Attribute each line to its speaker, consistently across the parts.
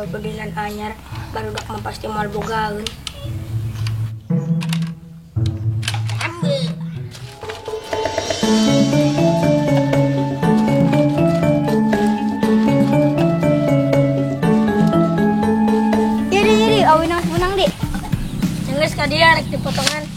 Speaker 1: babedilan anyar baru dak mah pasti moal bogaeun.
Speaker 2: Jadi awinang punang di.
Speaker 1: Geus ka dia rek dipotongan.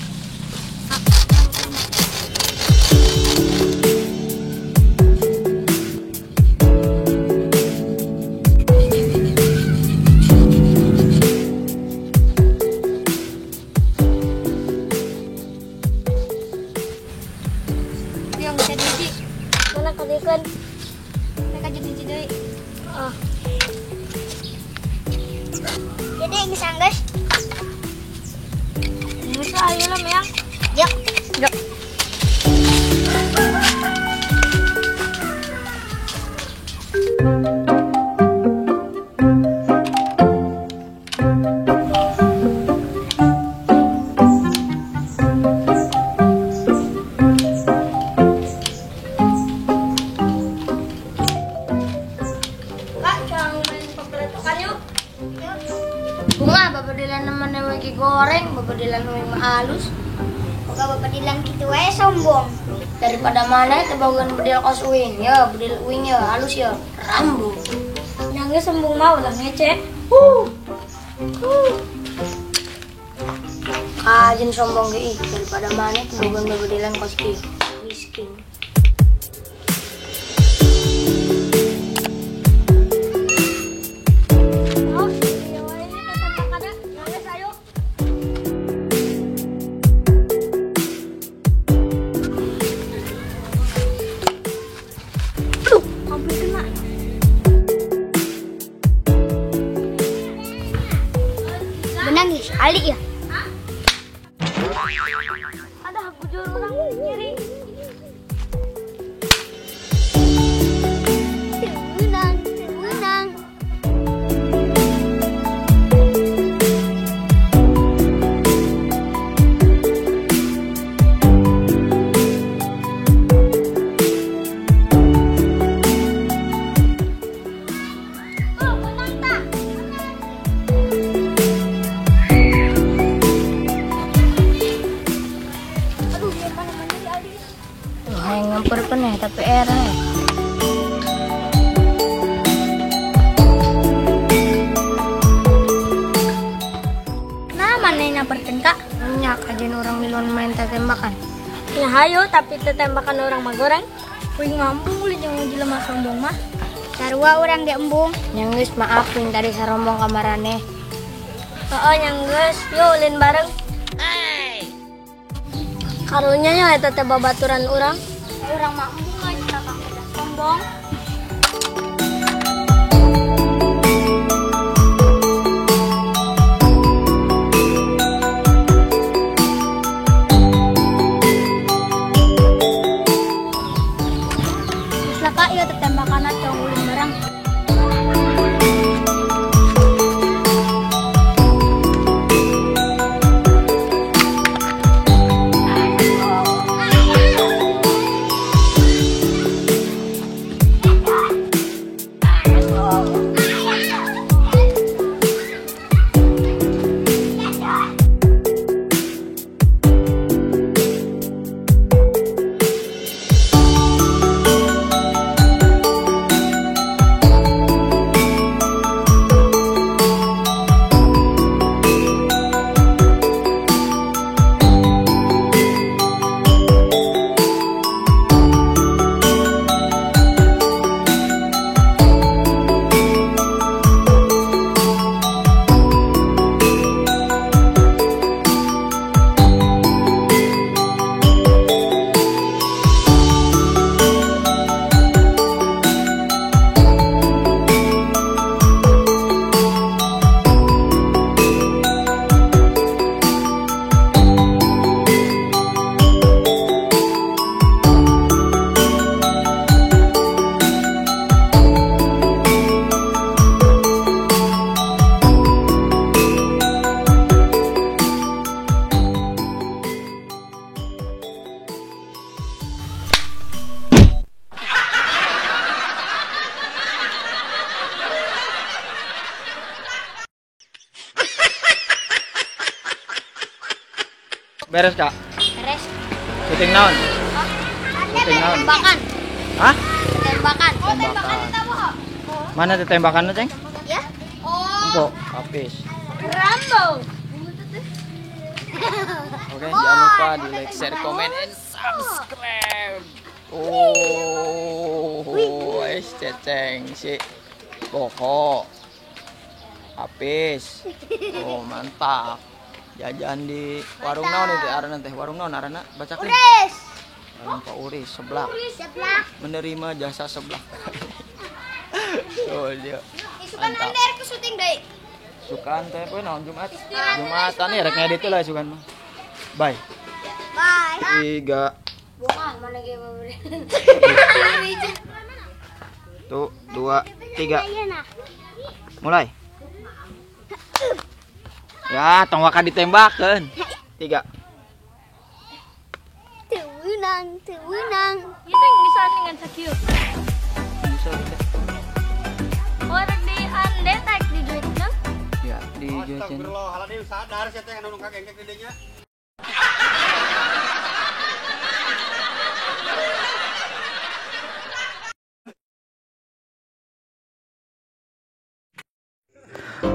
Speaker 2: Yang bisa di.
Speaker 1: Mana kadikeun?
Speaker 2: Mereka jadi deui.
Speaker 1: Ah,
Speaker 2: Jadi geus anggeus.
Speaker 1: geus ayo lah meang.
Speaker 2: Yuk.
Speaker 1: Yuk. Kak, jangan main pepeletokan yuk. Bunga babedilan namanya lagi goreng, babedilan mah halus.
Speaker 2: Boga babedilan kitu wae sombong.
Speaker 1: Daripada mana tebagan bedil kos uing ya, bedil uing ya halus ya, rambu. Nangis sembung mau lah ngece. Kajen sombong ge ih, daripada mana tebagan bedilan kos ki miskin. Oh, iya wae tetep kada nangis ayo. Hampir kena.
Speaker 2: Benang geus ali ya.
Speaker 1: Ada bujur orang nyeri.
Speaker 2: Benang, benang.
Speaker 1: Oh, menang tak? Aduh, dia mana-mana di Aldi. Yang ngampur pernah tapi era ya. Nah, mana yang nyamperkan kak? Nyak aja orang miluan main tembakan. Ya hayo, tapi tembakan orang mah goreng. Wih ngambung boleh jangan jelema sombong mah.
Speaker 2: Sarua urang ge embung.
Speaker 1: Yang geus maafin tadi sarombong kamarane. Heeh, yang geus, yuk ulin bareng. Karunya nya eta teh babaturan urang.
Speaker 2: Urang mah embung aja kakang udah sombong.
Speaker 1: Terus lah kak, iya tembakan aja ulin bareng.
Speaker 3: Beres kak.
Speaker 2: Beres.
Speaker 3: Syuting naon? Syuting naon?
Speaker 2: Tembakan.
Speaker 3: Hah?
Speaker 2: Tembakan.
Speaker 3: Tembakan. Mana tuh tembakannya ceng?
Speaker 2: Ya.
Speaker 3: Empok. Habis.
Speaker 2: Rambo.
Speaker 3: Oke, jangan lupa di like, share, komen, and subscribe. Es ceceng si pokok. Habis. Mantap. Jajan di warung naon itu arana teh? Warung naon arana? Baca klik.
Speaker 2: Uris.
Speaker 3: Warung Pak Uris sebelah.
Speaker 2: Sebelah.
Speaker 3: Menerima jasa sebelah. Oh dia.
Speaker 2: Isukan under ke syuting deui.
Speaker 3: Sukan teh poe naon Jumat. Jumatan ya rek ngedit lah sukan mah. Bye.
Speaker 2: Bye.
Speaker 3: 3
Speaker 2: Bunga mana ge memberi.
Speaker 3: Tuh, 2, 3. Mulai. Ya, tong waka ditembakkeun. 3.
Speaker 2: Tewenang, tewenang.
Speaker 1: Itu yang bisa dengan sakieu.
Speaker 3: Bisa bisa.
Speaker 1: Orang di undetek di duitnya.
Speaker 3: Ya, di jajan.
Speaker 4: Astagfirullah, halade sadar saya teh anu kagengkek gedenya.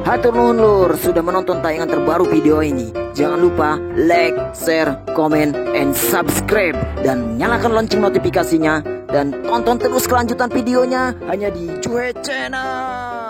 Speaker 5: Hatur nuhun lur sudah menonton tayangan terbaru video ini. Jangan lupa like, share, komen, and subscribe. Dan nyalakan lonceng notifikasinya. Dan tonton terus kelanjutan videonya hanya di Cuhe Channel.